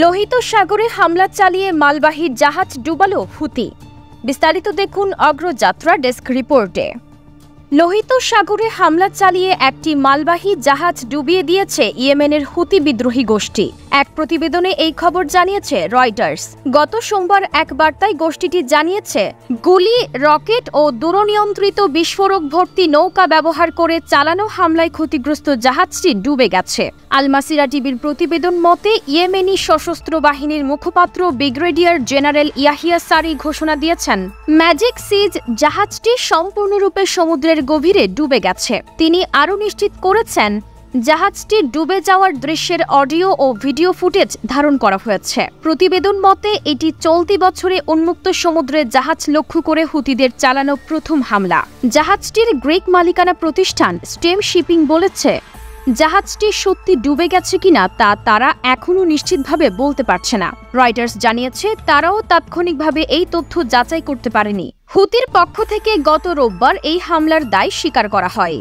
লোহিত সাগরে হামলা চালিয়ে মালবাহী জাহাজ ডুবালো হুতি। বিস্তারিত দেখুন অগ্রযাত্রা ডেস্ক রিপোর্টে। লোহিত সাগরে হামলা চালিয়ে একটি মালবাহী জাহাজ ডুবিয়ে দিয়েছে ইয়েমেনের হুতি বিদ্রোহী গোষ্ঠী। এক প্রতিবেদনে এই খবর জানিয়েছে রয়টার্স। গত সোমবার এক বার্তায় গোষ্ঠীটি জানিয়েছে, গুলি, রকেট ও দূরনিয়ন্ত্রিত বিস্ফোরক ভর্তি নৌকা ব্যবহার করে চালানো হামলায় ক্ষতিগ্রস্ত জাহাজটি ডুবে গেছে। আল মাসিরা টিভির প্রতিবেদন মতে, ইয়েমেনি সশস্ত্র বাহিনীর মুখপাত্র ব্রিগেডিয়ার জেনারেল ইয়াহিয়া সারি ঘোষণা দিয়েছেন, ম্যাজিক সিজ জাহাজটি সম্পূর্ণরূপে সমুদ্রের গভীরে ডুবে গেছে। তিনি আরও নিশ্চিত করেছেন, জাহাজটি ডুবে যাওয়ার দৃশ্যের অডিও ও ভিডিও ফুটেজ ধারণ করা হয়েছে। প্রতিবেদন মতে, এটি চলতি বছরে উন্মুক্ত সমুদ্রে জাহাজ লক্ষ্য করে হুতিদের চালানো প্রথম হামলা। জাহাজটির গ্রিক মালিকানা প্রতিষ্ঠান স্টেম শিপিং বলেছে, জাহাজটি সত্যি ডুবে গেছে কিনা তা তারা এখনও নিশ্চিতভাবে বলতে পারছে না। রয়টার্স জানিয়েছে, তারাও তাৎক্ষণিকভাবে এই তথ্য যাচাই করতে পারেনি। হুতির পক্ষ থেকে গত রোববার এই হামলার দায় স্বীকার করা হয়।